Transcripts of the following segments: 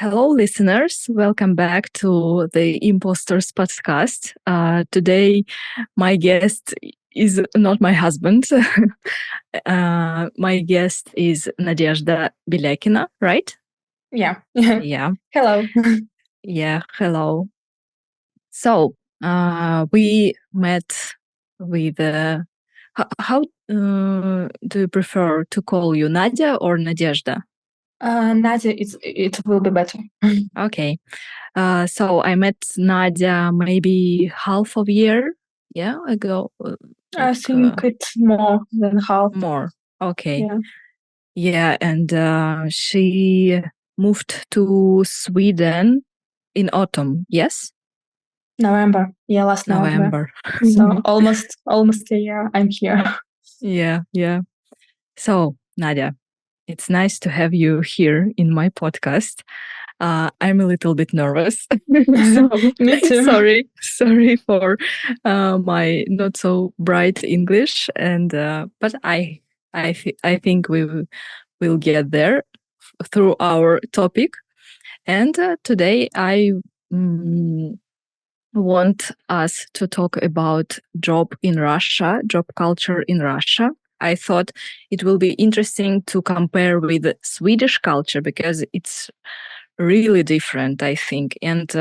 Hello, listeners. Welcome back to the Impostors podcast. Today, my guest is not my husband. My guest is Nadezhda Belyakina, right? Yeah. Yeah. Hello. Yeah. Hello. So, we met with. How do you prefer to call you, Nadia or Nadezhda? Nadya, it will be better. Okay. So I met Nadia maybe half of a year ago. I think it's more than half. More. Okay. Yeah. Yeah, and she moved to Sweden in autumn. Yes, November. Yeah, last November. November. So almost a year I'm here. Yeah. So Nadia, it's nice to have you here in my podcast. I'm a little bit nervous. So, Me too. Sorry for my not so bright English, and but I think will get there through our topic. And today I want us to talk about job culture in Russia. I thought it will be interesting to compare with Swedish culture because it's really different, I think. And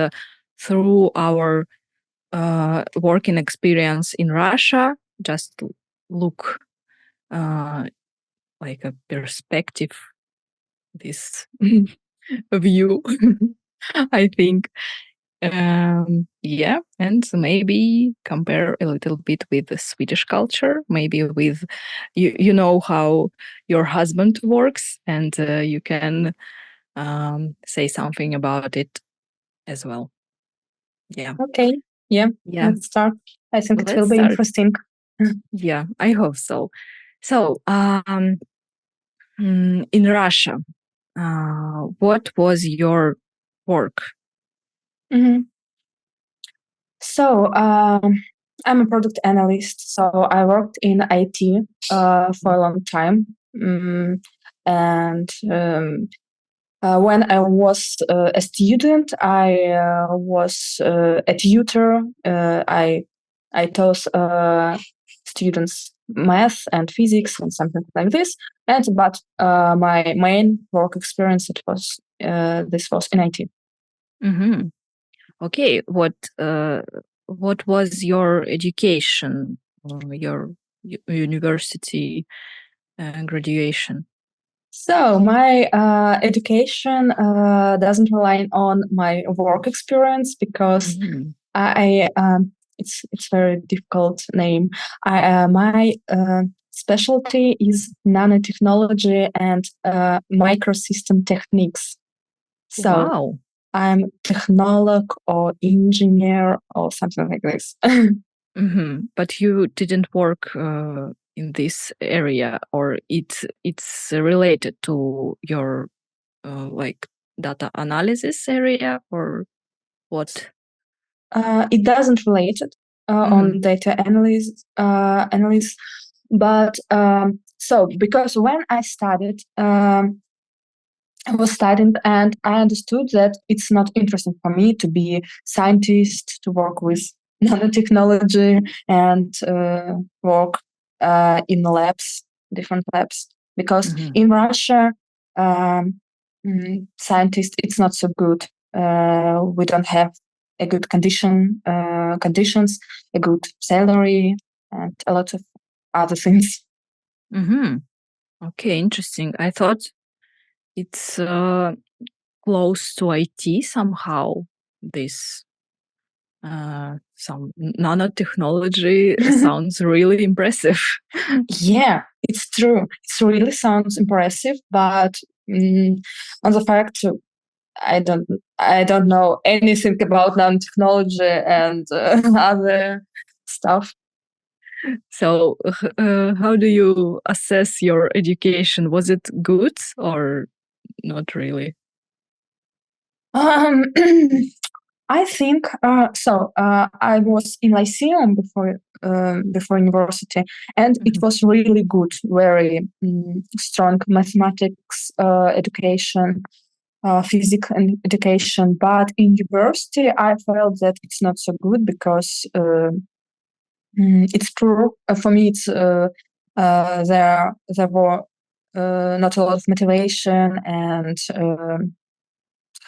through our working experience in Russia, just look like a perspective, this view, I think. And maybe compare a little bit with the Swedish culture, maybe with, you know how your husband works, and you can say something about it as well. Yeah. Okay. Yeah. Let's start. I think it will be interesting. Yeah, I hope so. So, in Russia, what was your work? Mm-hmm. So, I'm a product analyst. So I worked in IT for a long time. And when I was a student, I was a tutor. I taught students math and physics and something like this. But my main work experience this was in IT. Mm-hmm. Okay, what was your education, your university graduation? So my education doesn't rely on my work experience because I it's very difficult name. My specialty is nanotechnology and microsystem techniques. So Wow. I'm technolog or engineer or something like this. But you didn't work in this area, or it's related to your like data analysis area, or what? It doesn't relate on data analysis, but so because when I studied, I was studying and I understood that it's not interesting for me to be scientist, to work with nanotechnology and work in labs, different labs, because in Russia, scientist it's not so good. We don't have a good conditions, a good salary, and a lot of other things. Okay, interesting. I thought it's close to IT somehow. This some nanotechnology sounds really impressive. Yeah, it's true. It really sounds impressive, but on the fact, I don't know anything about nanotechnology and other stuff. So, how do you assess your education? Was it good or not really? I think so. I was in Lyceum before university, and it was really good, very strong mathematics education. physical education. But in university, I felt that it's not so good because it's poor. For me, it's there were not a lot of motivation and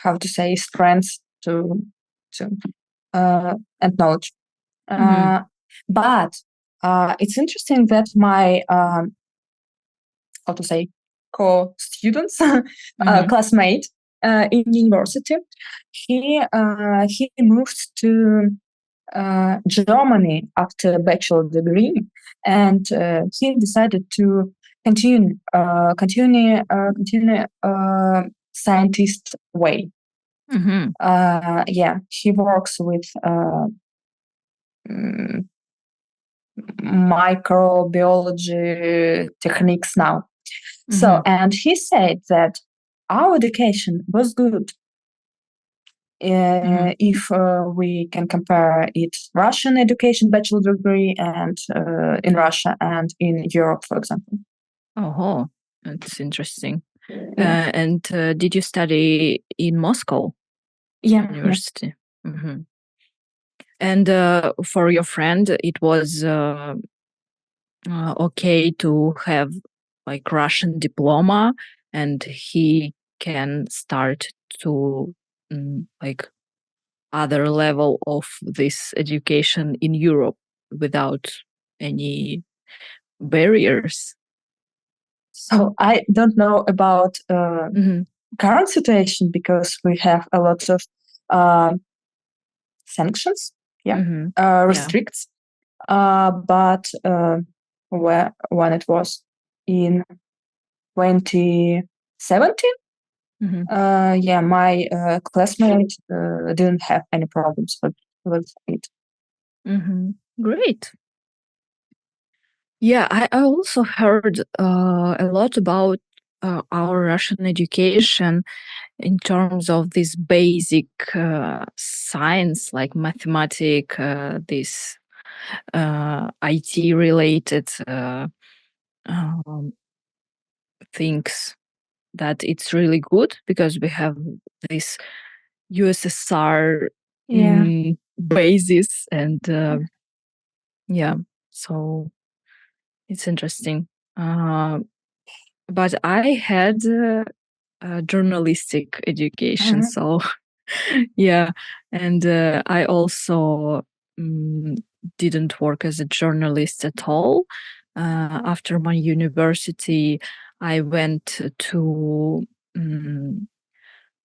how to say strength to and knowledge. But it's interesting that my how to say co-students, classmate in university, he moved to Germany after a bachelor degree, and he decided to continue scientist way. Yeah, he works with microbiology techniques now. So, and he said that our education was good. If we can compare it Russian education bachelor degree and in Russia and in Europe, for example. Oh, that's interesting. Yeah. And did you study in Moscow? University. Yeah. And for your friend, it was okay to have like Russian diploma, and he can start to like other level of this education in Europe without any barriers. So I don't know about current situation because we have a lot of sanctions, restricts. But when it was in 2017, my classmate didn't have any problems with it. Great. Yeah, I also heard a lot about our Russian education in terms of this basic science, like mathematics, this IT related things, that it's really good because we have this USSR basis, and so it's interesting. But I had a journalistic education, so yeah, and I also didn't work as a journalist at all. After my university, I went to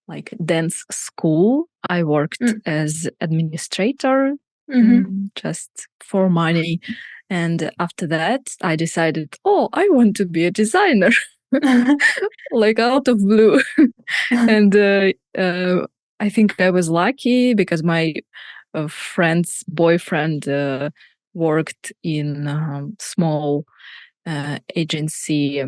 like dance school. I worked as administrator just for money. And after that, I decided, I want to be a designer, like out of blue. And I think I was lucky because my friend's boyfriend worked in small agency,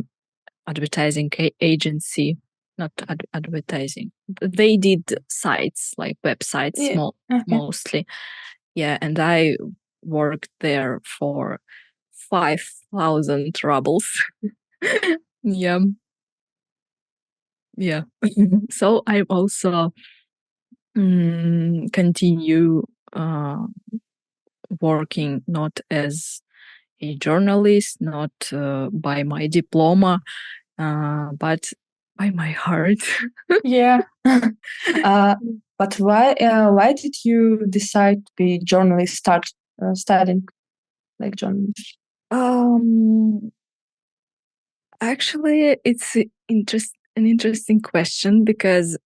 advertising agency, not advertising. They did sites, like websites, mostly. Yeah, and I worked there for 5,000 rubles. Yeah. So I also continue working not as a journalist, not by my diploma, but by my heart. But why did you decide to be journalist, start studying like journalism? Actually, it's an interesting question because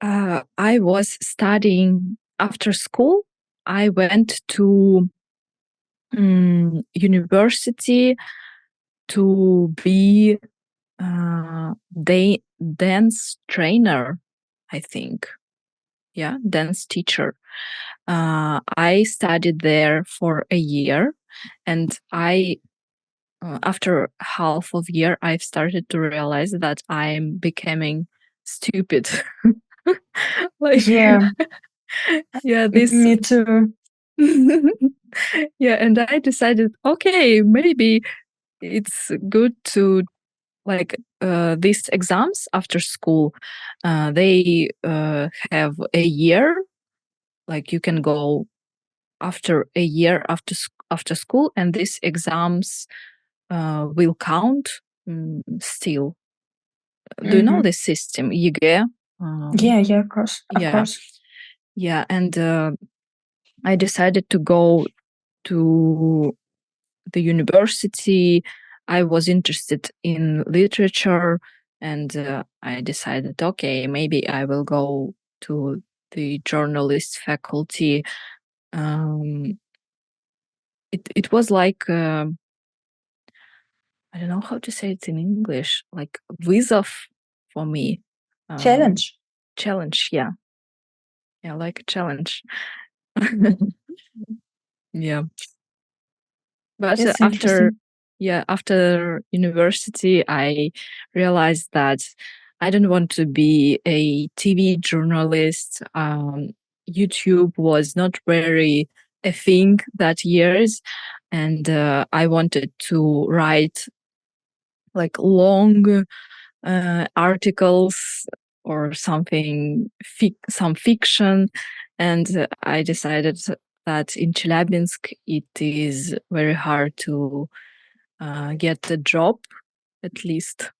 I was studying after school. I went to university to be dance trainer, I think. Yeah, dance teacher. I studied there for a year, and after half of year, I've started to realize that I'm becoming stupid. Like, this. Me too. Yeah, and I decided, okay, maybe it's good to like these exams after school, they have a year. Like you can go after a year after school, and these exams will count still. Do you know this system, ЕГЭ? Yeah, of course, of Yeah, course. yeah, and I decided to go to the university. I was interested in literature, and I decided, okay, maybe I will go to the journalist faculty. It was like I don't know how to say it in English, like вызов for me. Challenge. Challenge, yeah, like a challenge. Yeah. But It's after interesting. university, I realized that I don't want to be a TV journalist. YouTube was not very a thing that years, and I wanted to write like long articles or something, some fiction, and I decided that in Chelyabinsk it is very hard to get a job, at least.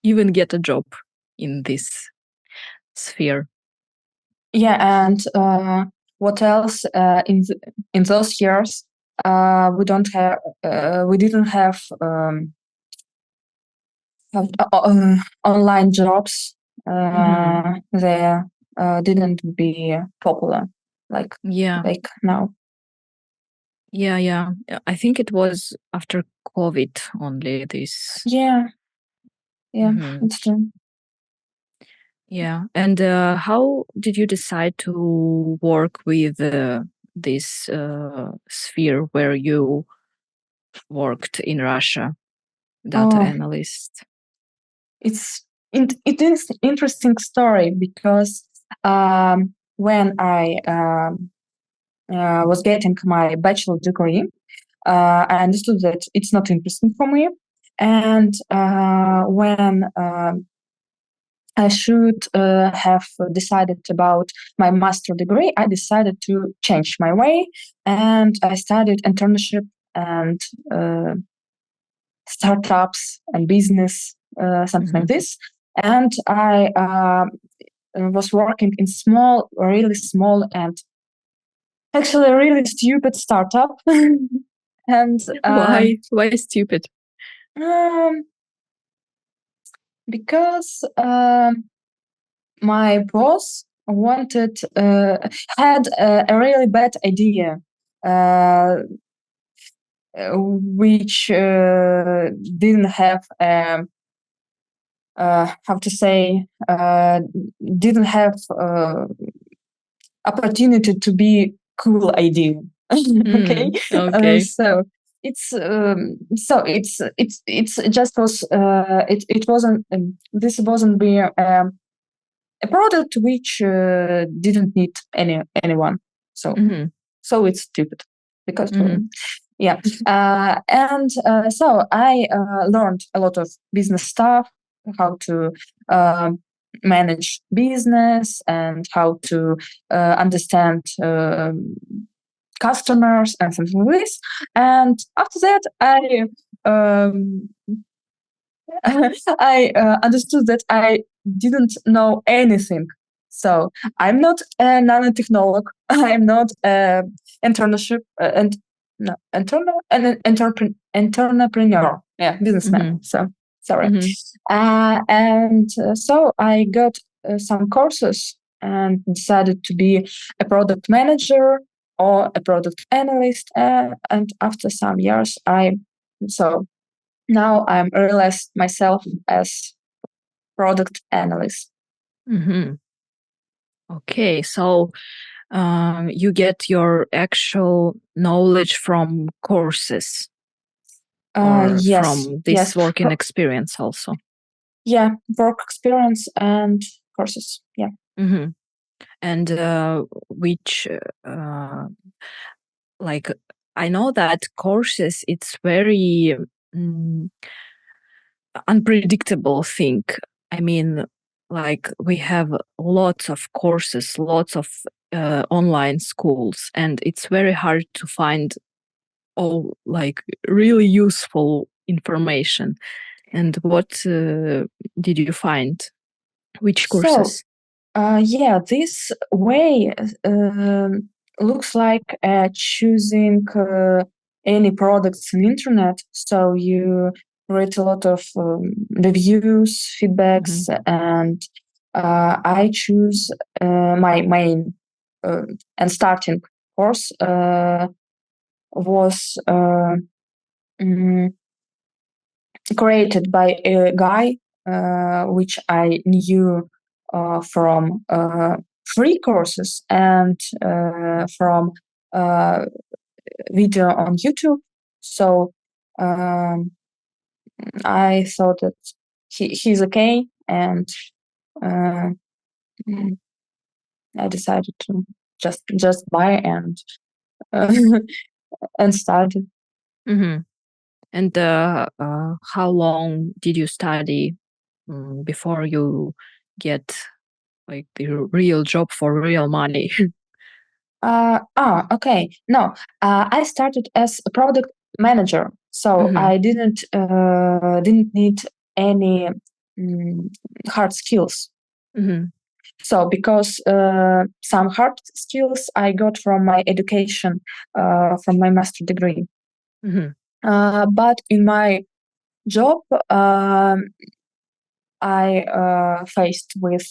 Even get a job in this sphere. Yeah, and what else? In those years, we didn't have online jobs. They didn't be popular like Yeah, now. yeah. I think it was after COVID only this. Yeah, it's true. Yeah. And how did you decide to work with this sphere where you worked in Russia, data Oh, analyst? it is interesting story because when I was getting my bachelor degree, I understood that it's not interesting for me. And when I should have decided about my master degree, I decided to change my way, and I studied internship and startups and business, something like this. And I was working in really small, and actually a really stupid startup. And Why stupid? Because my boss had a really bad idea, which didn't have how to say didn't have opportunity to be cool idea. Okay. Okay. It's just was it wasn't this wasn't be a product which didn't need anyone. So it's stupid because yeah. And so I learned a lot of business stuff, how to manage business and how to understand customers and something like this. And after that, I understood that I didn't know anything. So I'm not a nanotechnolog. I'm not internship and no entrepreneur. Yeah, businessman. So sorry. And so I got some courses and decided to be a product manager or a product analyst. And after some years, so now I'm realized myself as product analyst. Okay, so you get your actual knowledge from courses or Yes, from yes. this working experience also. Yeah, work experience and courses. Yeah. And which like I know that courses it's very unpredictable thing. I mean, like we have lots of courses, lots of online schools, and it's very hard to find all like really useful information. And what did you find? Which courses? Yeah, this way looks like choosing any products on internet. So you read a lot of reviews, feedbacks, and I choose my main and starting course was mm, created by a guy which I knew from free courses and from video on YouTube. So I thought that he's okay, and uh, I decided to just buy and and started. Mm-hmm. And how long did you study before you get like the real job for real money? Okay. No, I started as a product manager, so I didn't need any hard skills. So because some hard skills I got from my education, from my master degree. But in my job, I faced with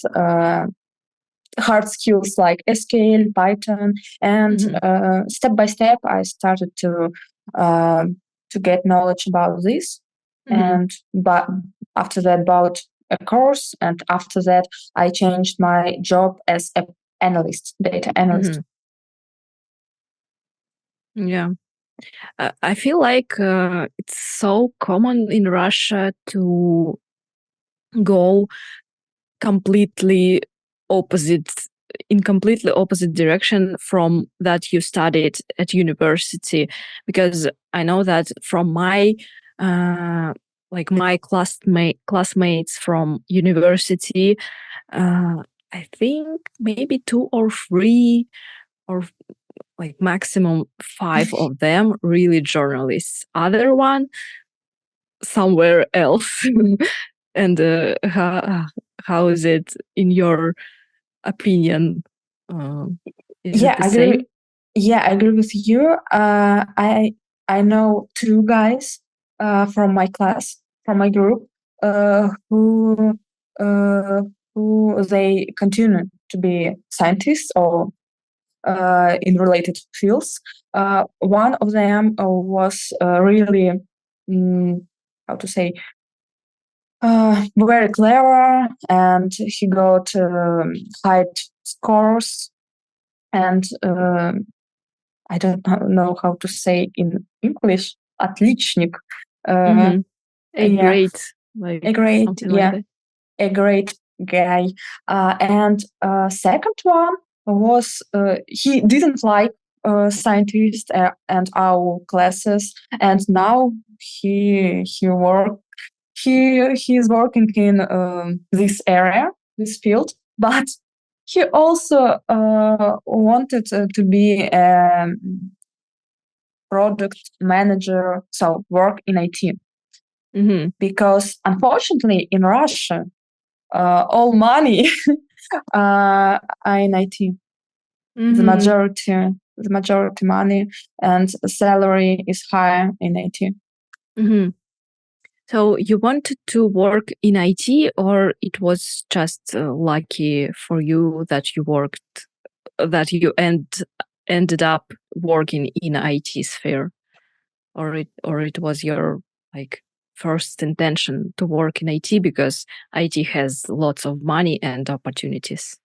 hard skills like SQL, Python, and step by step, I started to get knowledge about this. And but after that, bought a course, and after that, I changed my job as a analyst, data analyst. Yeah. I feel like it's so common in Russia to go completely opposite in completely opposite direction from that you studied at university, because I know that from my like my classmates from university, I think maybe 2 or 3 or like maximum 5 of them really journalists, other one somewhere else. And how is it in your opinion? Is it the same? I agree with you. I know 2 guys from my class, from my group, uh, who uh, who they continue to be scientists or in related fields. One of them was really, how to say, very clever, and he got high scores, and I don't know how to say in English, отличник. A Yeah, great, like a great, something like that. a great guy. And second one was he didn't like scientists and our classes, and now he's working in this area, this field, but he also wanted to be a product manager, so work in IT. Because unfortunately in Russia, all money are in IT. The majority money and salary is higher in IT. So you wanted to work in IT, or it was just lucky for you that you ended up working in IT sphere, or it was your like first intention to work in IT because IT has lots of money and opportunities?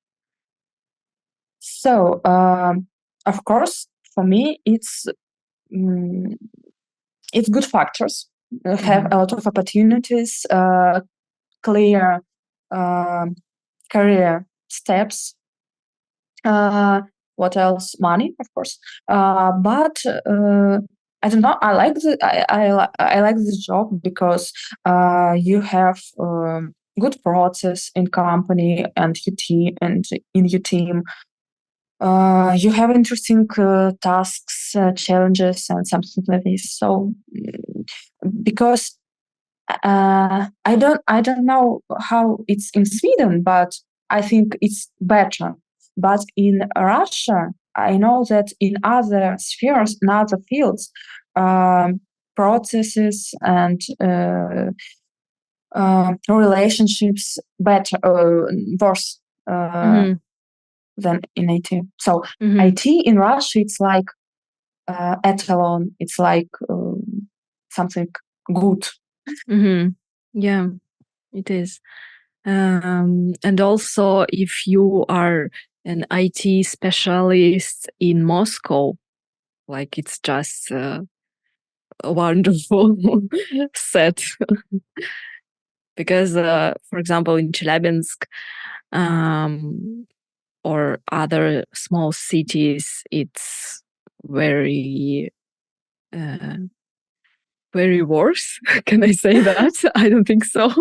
So, of course, for me, it's good factors. Have a lot of opportunities, clear career steps. What else? Money, of course. But I don't know. I like this job because you have good process in company and your team and in your team. You have interesting tasks, challenges, and something like this. So because I don't know how it's in Sweden, but I think it's better. But in Russia, I know that in other spheres, in other fields, um, processes and relationships better worse than in IT. So IT in Russia, it's like etalon. It's like something good. Yeah, it is. And also, if you are an IT specialist in Moscow, like it's just a wonderful set. Because, for example, in Chelyabinsk or other small cities, it's very very worse. Can I say that? I don't think so,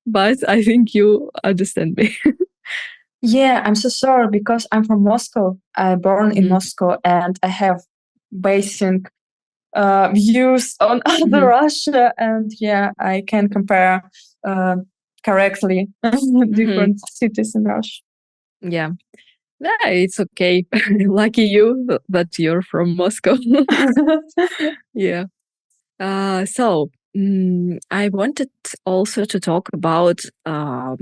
but I think you understand me. Yeah, I'm so sorry because I'm from Moscow. I born in Moscow and I have basic views on other Russia, and yeah, I can compare correctly different cities in Russia. Yeah. Yeah, it's okay. Lucky you that you're from Moscow. Yeah. So I wanted also to talk about how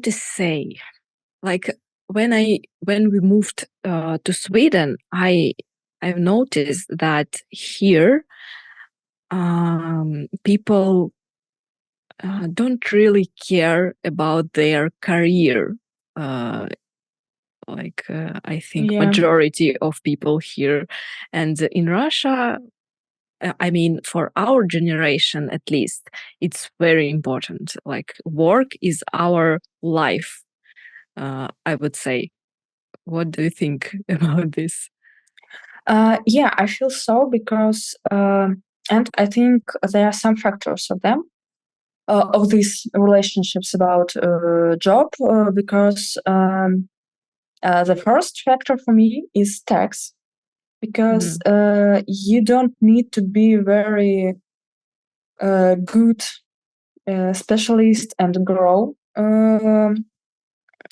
to say, like when we moved to Sweden, I've noticed that here people don't really care about their career. I think majority of people here, and in Russia, I mean, for our generation at least, it's very important. Like work is our life. I would say. What do you think about this? Yeah, I feel so because, and I think there are some factors of them. Of these relationships about job because the first factor for me is tax because you don't need to be very good specialist and grow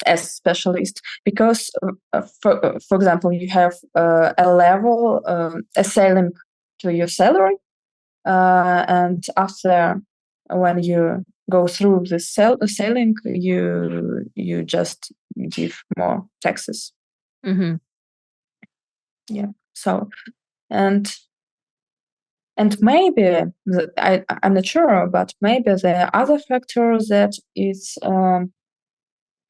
as specialist because for example you have a level a ceiling to your salary and after when you go through the selling you just give more taxes. Yeah, so and maybe I'm not sure, but maybe there are other factors that it's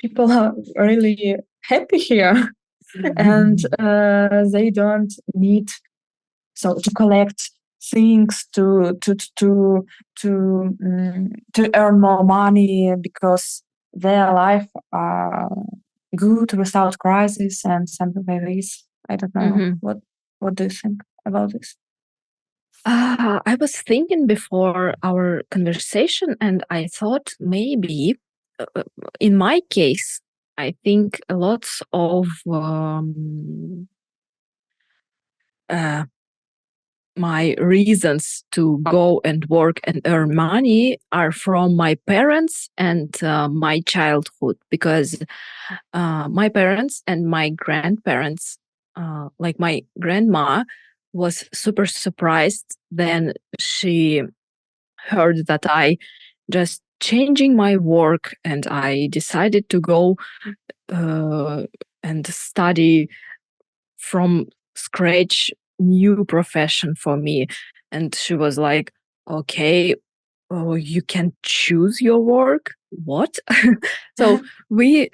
people are really happy here and they don't need to collect things to earn more money because their life are good without crisis and something like this. I don't know. What do you think about this? I was thinking before our conversation, and I thought maybe, in my case, I think lots of my reasons to go and work and earn money are from my parents and my childhood, because my parents and my grandparents, like my grandma, was super surprised then she heard that I just changing my work and I decided to go and study from scratch new profession for me. And she was like, okay, oh, you can choose your work? What? So we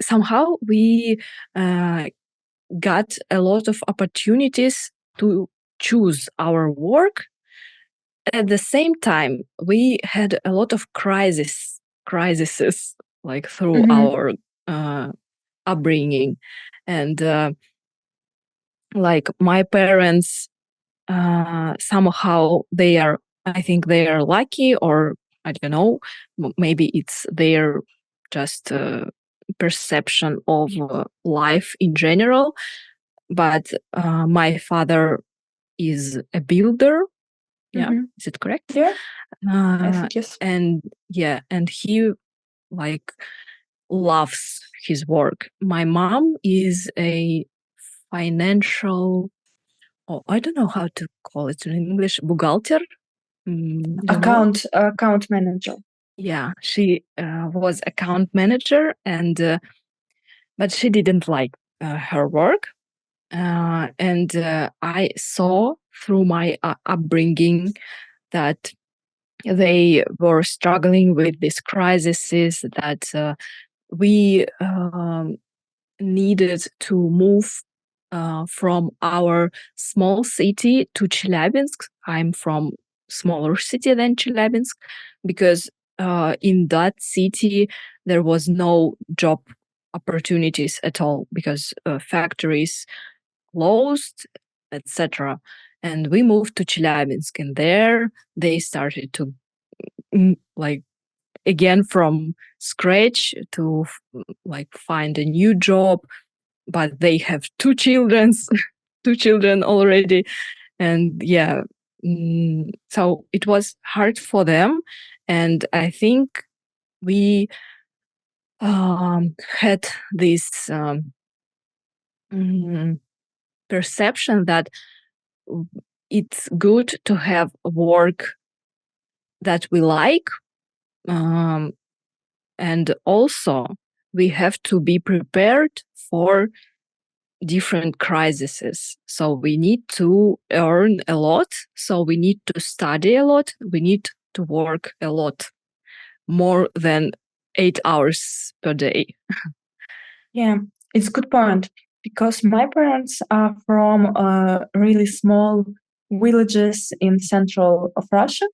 got a lot of opportunities to choose our work. At the same time, we had a lot of crises like through our upbringing. And like my parents somehow I think they are lucky, or I don't know, maybe it's their just perception of life in general. But my father is a builder. Yeah, is it correct? Yeah, I think yes. And he like loves his work. My mom is a financial, I don't know how to call it in English, bugalter. Account manager. Yeah, she was account manager, and but she didn't like her work. And I saw through my upbringing that they were struggling with these crises, that we needed to move from our small city to Chelyabinsk. I'm from smaller city than Chelyabinsk, because in that city there was no job opportunities at all, because factories closed, etc. And we moved to Chelyabinsk, and there they started to like again from scratch to like find a new job. But they have two children already, and yeah, so it was hard for them. And I think we had this perception that it's good to have work that we like, and also we have to be prepared for different crises. So we need to earn a lot, so we need to study a lot, we need to work a lot, more than 8 hours per day. Yeah, it's a good point, because my parents are from really small villages in central of Russia,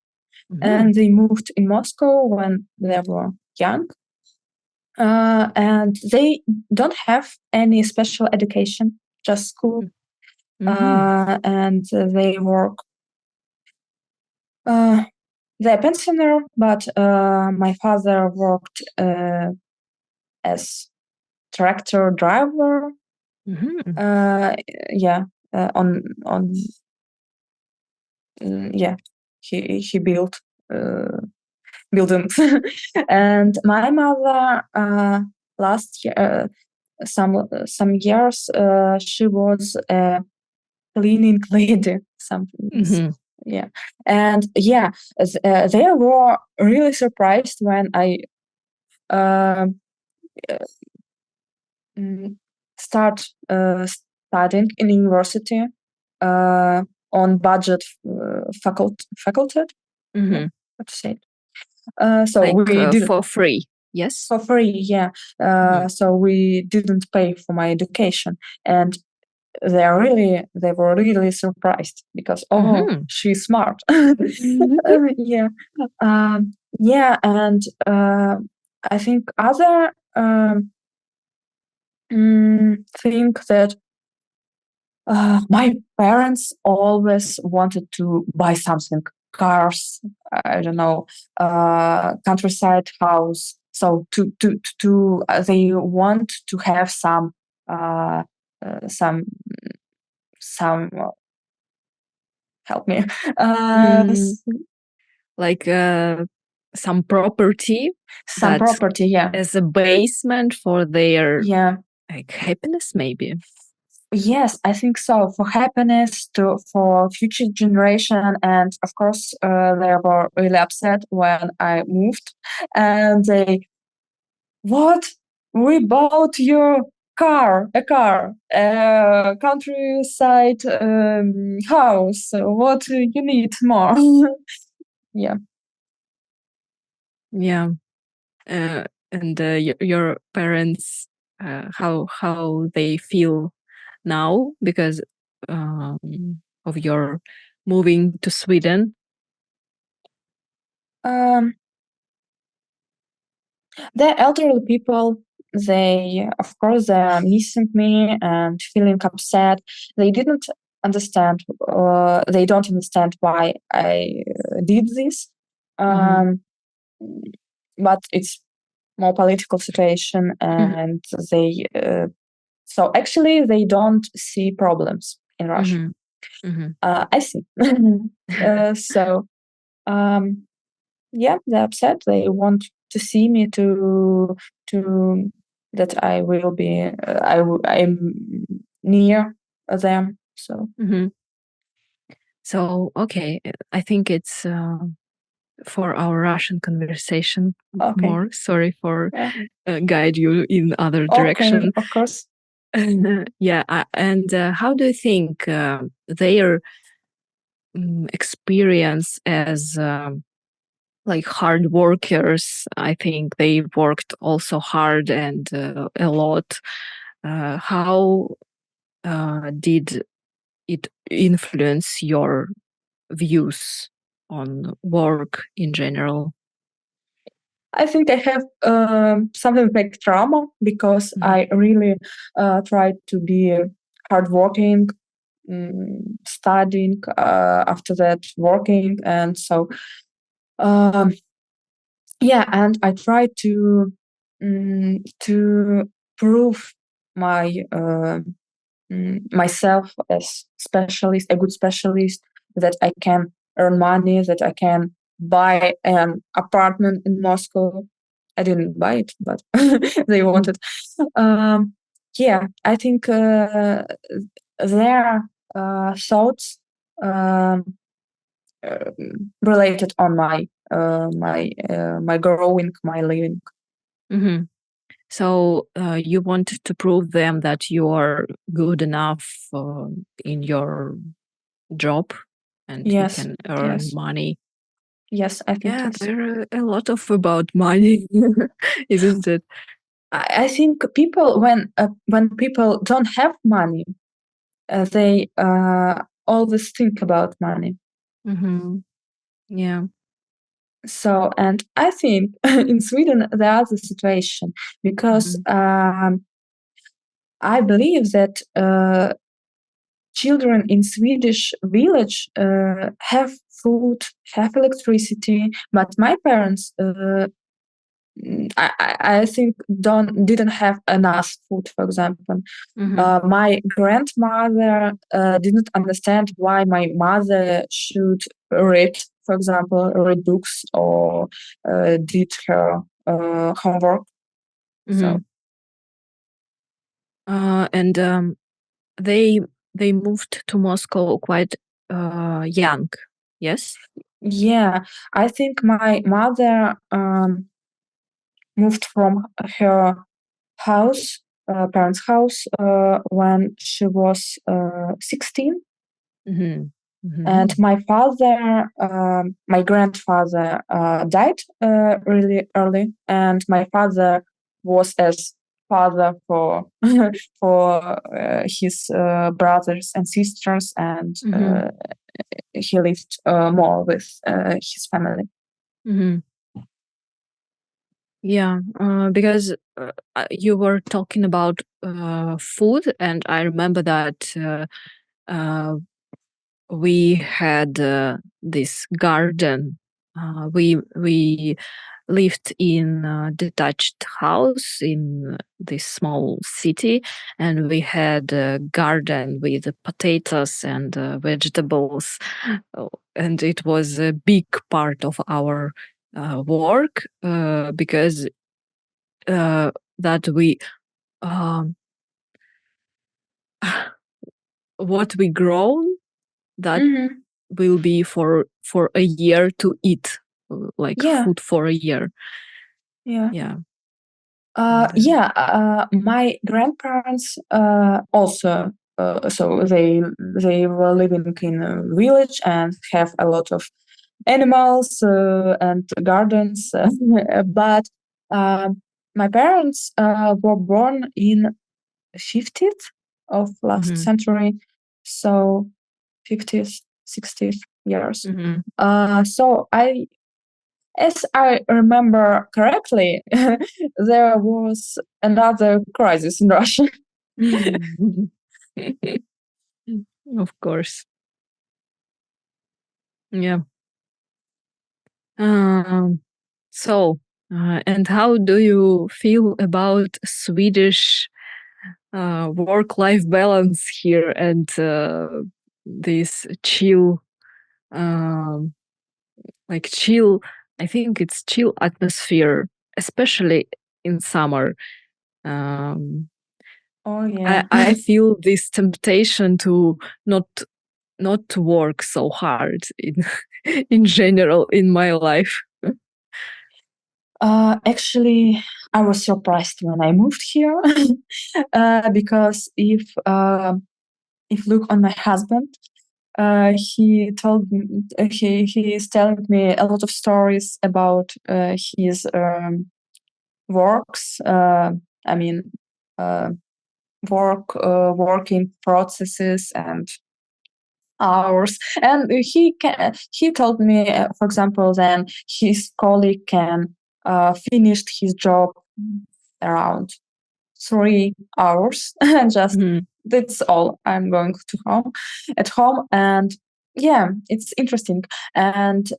and they moved in Moscow when they were young. And they don't have any special education, just school. And they work. They're pensioner, but my father worked as tractor driver. On yeah, he built buildings. And my mother last year, some years, she was a cleaning lady. Something. Yeah, and yeah, they were really surprised when I start studying in university on budget faculty. What to say? So like we did for free. Yes, for free. Yeah. So we didn't pay for my education, and they were really surprised, because she's smart. Yeah. Yeah, and I think other think that my parents always wanted to buy something, cars, I don't know, countryside house. So they want to have some some help me like some property, yeah, as a basement for their yeah. like happiness, maybe. Yes, I think so. For happiness, for future generation, and of course, they were really upset when I moved, and they, what? We bought your a countryside house. What you need more? Yeah. Yeah. And your parents, how they feel now because of your moving to Sweden? The elderly people, they, of course, they are missing me and feeling upset. They didn't understand. They don't understand why I did this. But it's more political situation, and they so actually they don't see problems in Russia. I see. So yeah, they're upset. They want to see me to that I will be I'm near them. So So okay, I think it's for our Russian conversation more. Sorry for guide you in other direction. Okay, of course. Yeah, and how do you think their experience as like hard workers? I think they worked also hard and a lot. How did it influence your views on work in general? I think I have something like trauma because I really tried to be hardworking, studying, after that working, and so yeah, and I tried to prove my myself as specialist, a good specialist, that I can earn money, that I can buy an apartment in Moscow. I didn't buy it, but they wanted. Yeah, I think their thoughts related on my growing, my living. So you wanted to prove them that you are good enough in your job and you can earn money. Yes, I think yes. There are a lot of about money, isn't it? I think people when people don't have money, they always think about money. Yeah. So, and I think in Sweden there is a situation because I believe that children in Swedish village have food, have electricity, but my parents, I think, didn't have enough food. For example, my grandmother didn't understand why my mother should read, for example, read books or did her homework. So, and they moved to Moscow quite young. Yes. Yeah, I think my mother moved from her house, parents' house, when she was 16. And my father, my grandfather, died really early, and my father was as father for for his brothers and sisters, and he lived more with his family. Yeah, because you were talking about food, and I remember that we had this garden. We lived in a detached house in this small city, and we had a garden with potatoes and vegetables, and it was a big part of our work because that we what we grown that will be for a year to eat, like food for a year. Yeah. My grandparents also so they were living in a village and have a lot of animals and gardens, but my parents were born in 50th of last century, so 50th, 60th years. So as I remember correctly, there was another crisis in Russia. Of course. Yeah. Um, so, and how do you feel about Swedish work-life balance here and this chill, um, chill? I think it's chill atmosphere, especially in summer. Um, Oh yeah. I feel this temptation to not not to work so hard in in general in my life. Actually, I was surprised when I moved here because if look on my husband, he told me, he is telling me a lot of stories about his works. I mean, uh, working processes and hours. And he told me, for example, then his colleague can finish his job around 3 hours and just Mhm. that's all. I'm going to home at home. And yeah, it's interesting. And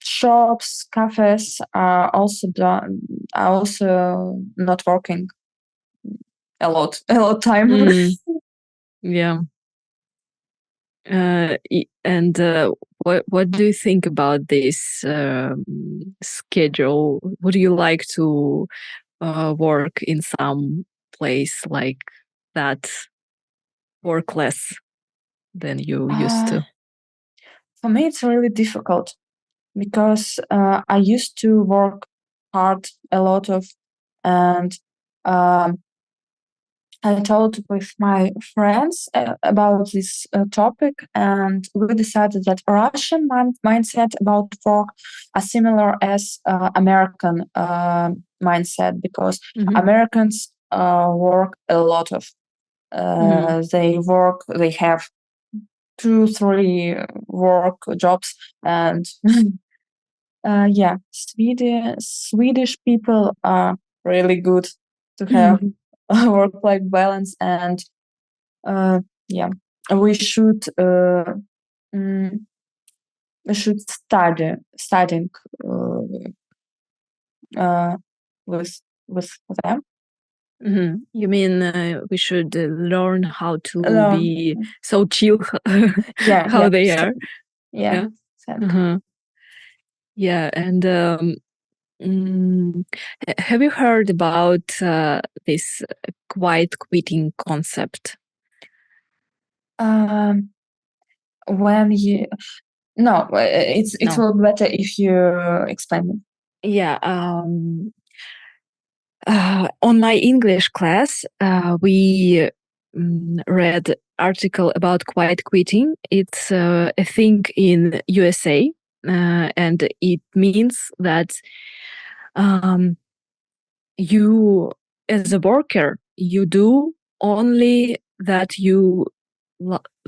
shops, cafes are also done, are also not working a lot time. Mm, yeah. And what do you think about this schedule? Would you like to work in some place like that, work less than you used uh, to? for me it's really difficult because I used to work hard a lot of, and um, I talked with my friends about this topic, and we decided that Russian mindset about work are similar as American mindset because Mhm. Americans work a lot of. Mhm. They have 2, 3 work jobs, and yeah, Swedish people are really good to have a work-life balance, and uh, yeah, we should uh, mm, we should studying uh, with them. You mean we should learn how to Uh, be so chill yeah, how yeah, they are? yeah, Yeah. exactly. Uh-huh. Yeah. And mm, have you heard about this quiet quitting concept? Um, when you no, it No. will be better if you explain me. Yeah. On my English class, we read article about quiet quitting. It's a thing in USA, and it means that um, you, as a worker, you do only that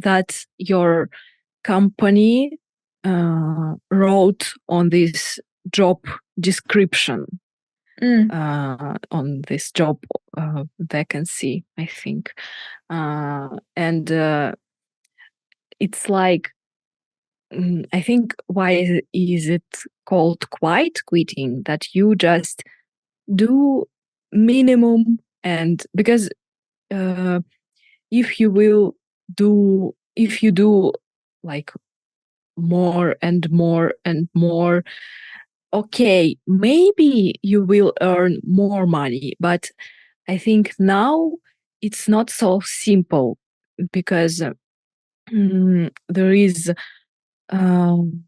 that your company wrote on this job description, Mm, on this job vacancy, I think. And it's like, I think, why is it called quiet quitting? That you just do minimum, and because uh, if you do like more and more and more, okay, maybe you will earn more money, but I think now it's not so simple because there is um,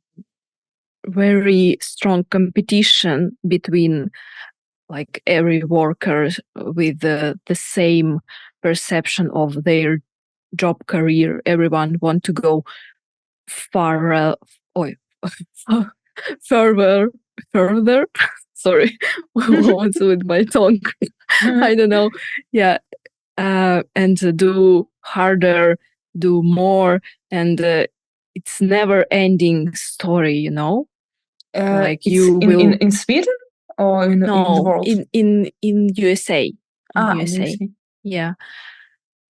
very strong competition between like every worker with the same perception of their job career. Everyone want to go far, oh, further, further. Sorry, what's with my tongue? I don't know. Yeah, and do harder, do more, and it's never ending story, you know? Like it's you will in Sweden or in the no world? in USA. In Ah, in USA. USA. Yeah.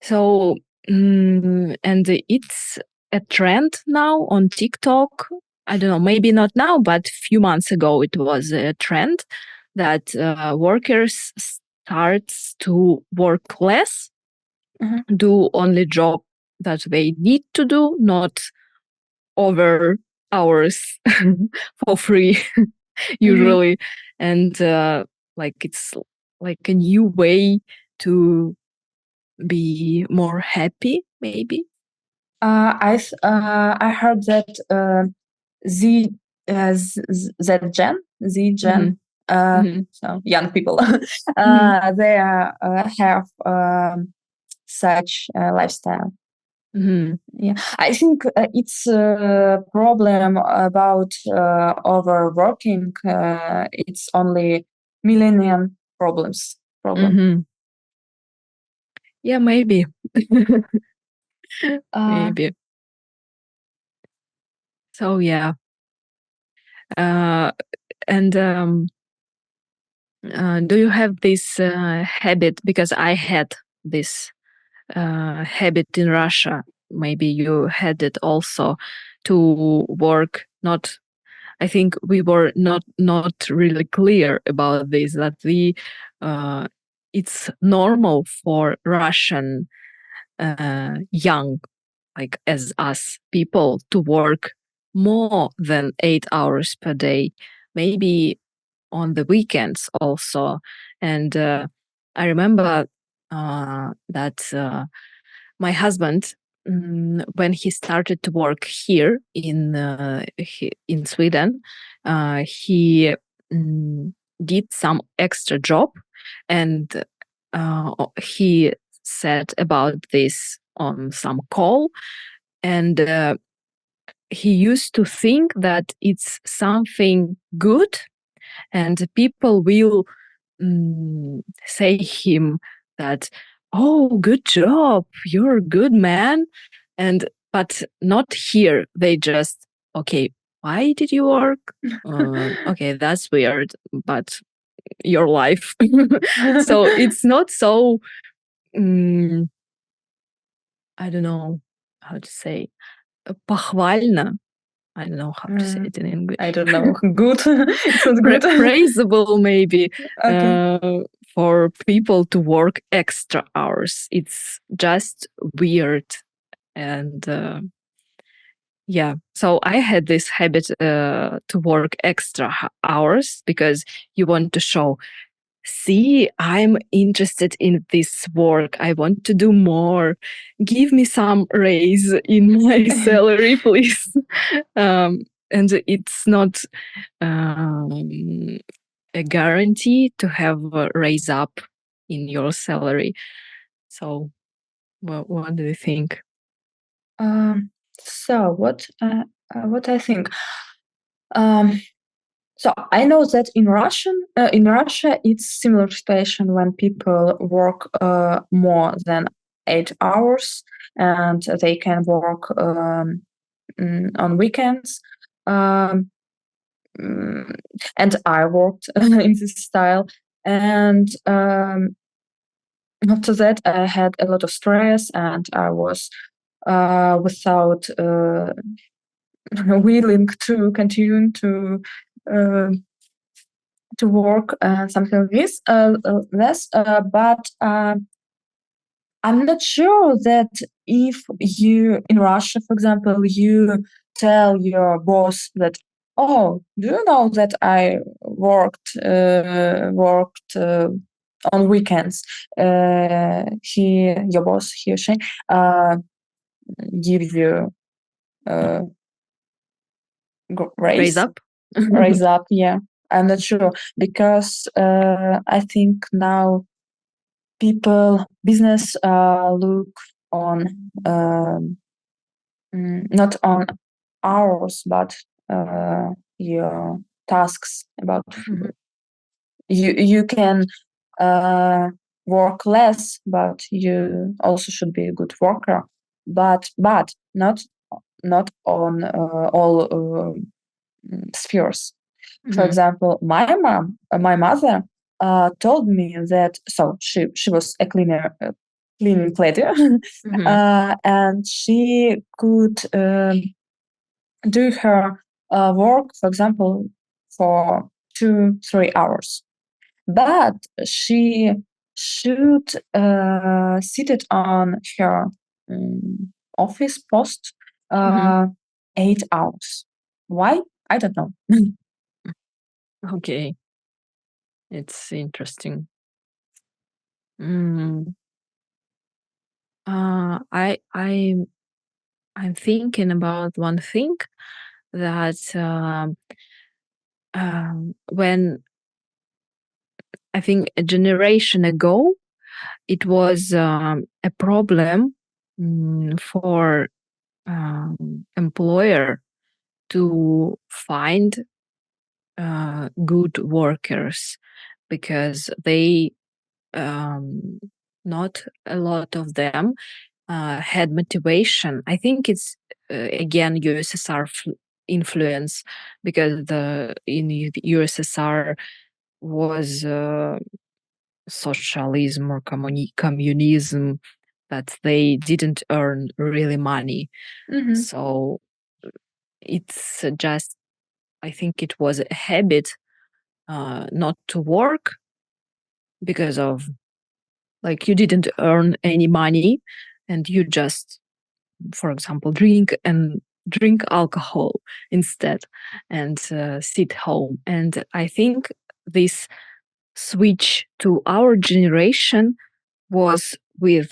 So And it's a trend now on TikTok. I don't know, maybe not now, but a few months ago it was a trend that workers starts to work less, do only job that they need to do, not over hours for free usually. And like it's like a new way to be more happy, maybe. I heard that Z Z Gen so young people they have such lifestyle. Yeah, I think it's a problem about overworking. It's only millennium problem. Yeah, maybe. Uh, Maybe. So yeah. And do you have this habit? Because I had this habit in Russia. Maybe you had it also, to work not. I think we were not really clear about this, that it's normal for Russian young, like as us people, to work more than 8 hours per day, maybe on the weekends also. And I remember that my husband, when he started to work here in Sweden, he did some extra job, and he said about this on some call, and he used to think that it's something good, and people will say him that, oh, good job, you're a good man. And but not here. They just, okay, why did you work? Okay, that's weird, but your life. So it's not so I don't know how to say, похвально. I don't know how to say it in English. I don't know. Good. It's not good. Praisable, maybe, Okay. for people to work extra hours. It's just weird. And yeah, so I had this habit to work extra hours because you want to show, see, I'm interested in this work. I want to do more. Give me some raise in my salary, please. And it's not a guarantee to have a raise up in your salary. So, what do you think? So what I think. So I know that in Russia, it's similar situation when people work more than 8 hours, and they can work on weekends. Um, and I worked in this style, and after that, I had a lot of stress, and I was without willing to continue to work something like this less. But I'm not sure that if you in Russia, for example, you tell your boss that, oh, do you know that I worked on weekends? Your boss, he or she, give you Raise raise up? raise up. Yeah, I'm not sure because I think now business look on not on hours but your tasks about you can work less, but you also should be a good worker, but not on all spheres. For example, my mother told me that, so she was a cleaner cleaning lady, and she could do her work, for example, for 2-3 hours. But she should sit it on her office post Mhm. 8 hours. Why? I don't know. Okay, it's interesting. Mm. I'm thinking about one thing that when I think a generation ago, it was a problem for employer to find good workers because they not a lot of them had motivation. I think it's again USSR influence because the in USSR was socialism or communism that they didn't earn really money. So it's just, I think it was a habit not to work because of like you didn't earn any money and you just, for example, drink alcohol instead and sit home. And I think this switch to our generation was with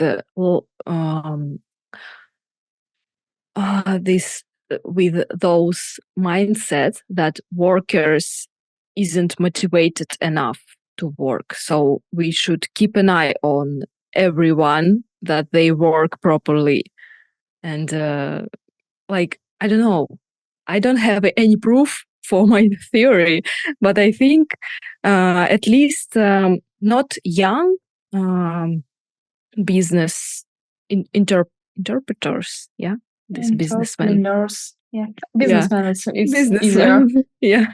this with those mindsets that workers isn't motivated enough to work, so we should keep an eye on everyone that they work properly. And like, I don't know, I don't have any proof for my theory, but I think at least not young business interpreters, yeah, this businessman, Entrepreneurs, yeah, yeah, businessmen. It's easier. businessman, yeah,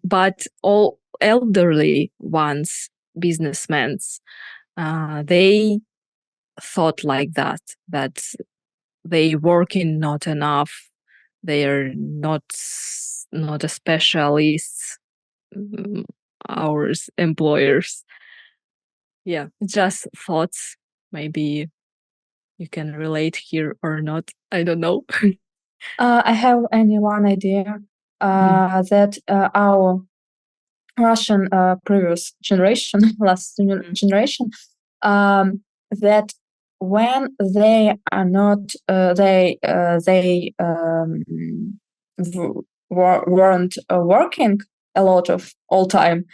but all elderly ones, businessmen, they thought like that they working not enough, they're not a specialist, ours employers. Yeah, just thoughts. Maybe you can relate here or not, I don't know. I have only one idea that our Russian previous generation, last generation, that when they are not, they weren't working a lot of all time.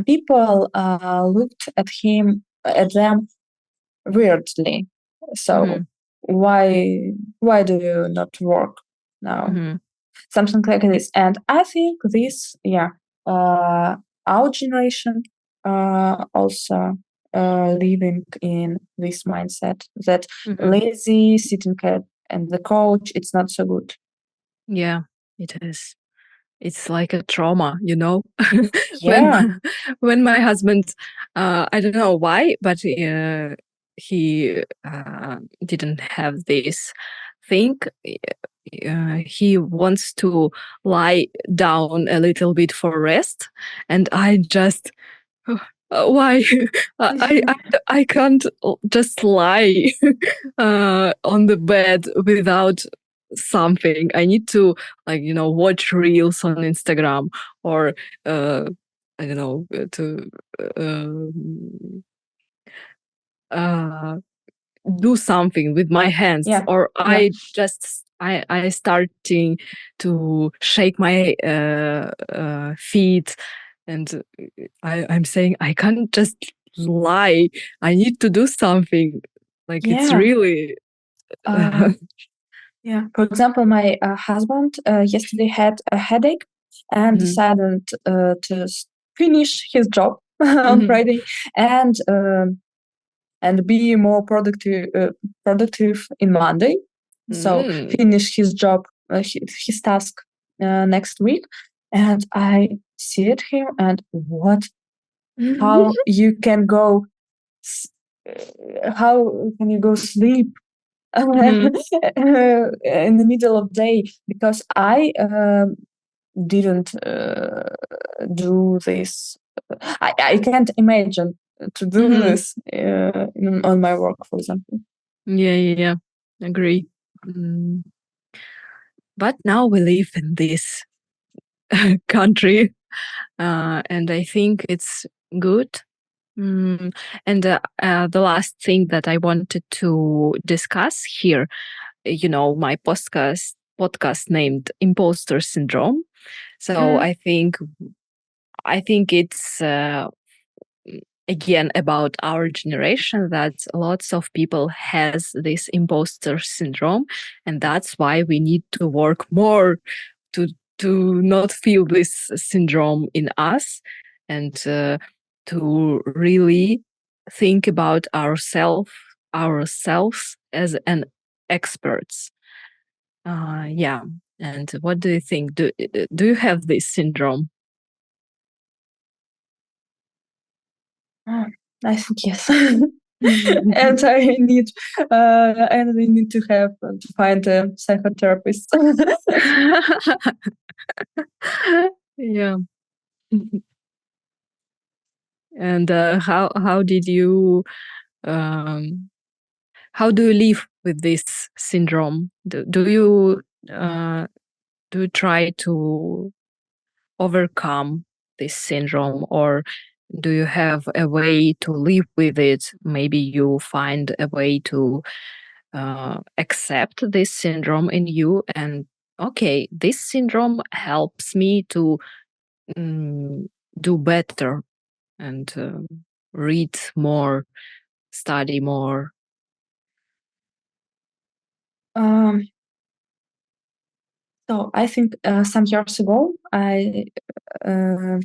People looked at them weirdly. So why do you not work now? Something like this. And I think this, our generation also living in this mindset that lazy sitting at the couch, it's not so good. Yeah, it is. It's like a trauma, you know. Yeah. When my husband, I don't know why, but he didn't have this thing. He wants to lie down a little bit for rest, and I just why I can't just lie on the bed without something. I need to, like, you know, watch reels on Instagram or I don't know, to uh, do something with my hands, or I just I starting to shake my feet, and I'm saying I can't just lie. I need to do something. Like it's really. Yeah. For example, my husband yesterday had a headache and decided to finish his job on Friday and be more productive in Monday. So finish his job, his task next week. And I see at him and what? How you can go how can you go sleep Mhm. in the middle of day? Because I didn't do this. I can't imagine to do Mhm. this on my work, for example. Yeah. Agree. Mm. But now we live in this country, and I think it's good. And the last thing that I wanted to discuss here, my podcast named Imposter Syndrome. So I think it's again about our generation that lots of people has this imposter syndrome, and that's why we need to work more to not feel this syndrome in us, and to really think about ourselves as an experts. Yeah. And what do you think? Do you have this syndrome? I think yes. and we need to have to find a psychotherapist. Yeah. And how did you um, how do you live with this syndrome? Uh, do you try to overcome this syndrome, or do you have a way to live with it? Maybe you find a way to accept this syndrome in you, and okay, this syndrome helps me to mm, do better and read more, study more. um, so I think some years ago uh,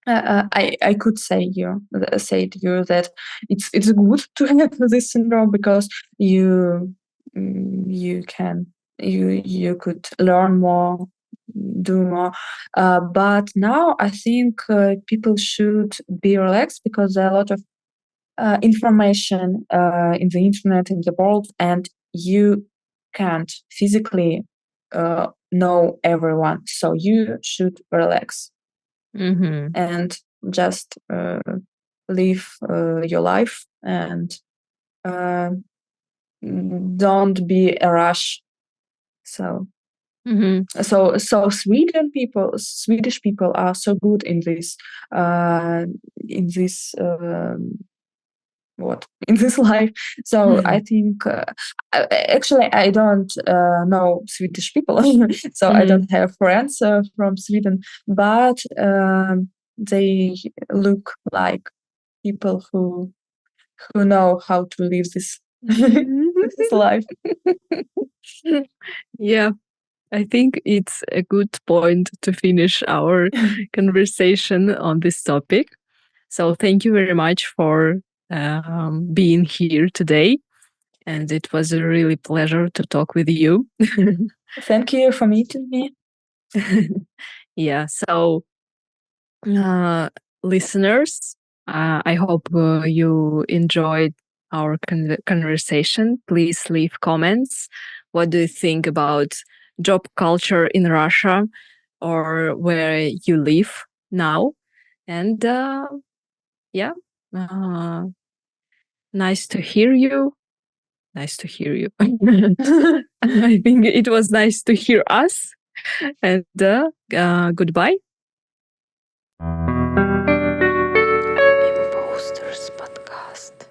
I could say to you that it's good to have this syndrome because you can you could learn more, do more. But now I think people should be relaxed because there are a lot of information in the internet, in the world, and you can't physically know everyone. So you should relax Mm-hmm. and just live your life and uh, don't be a rush. So Mm-hmm. so Swedish people are so good in this what in this life. So I think actually I don't know Swedish people, so I Mm-hmm. don't have friends from Sweden, but they look like people who know how to live this this life. Yeah, I think it's a good point to finish our conversation on this topic. So, thank you very much for being here today. And it was a really pleasure to talk with you. Thank you for meeting me. Yeah, so listeners, I hope you enjoyed our conversation. Please leave comments. What do you think about job culture in Russia or where you live now? And yeah, uh, nice to hear you. Nice to hear you. I think it was nice to hear us. And goodbye. Impostors podcast.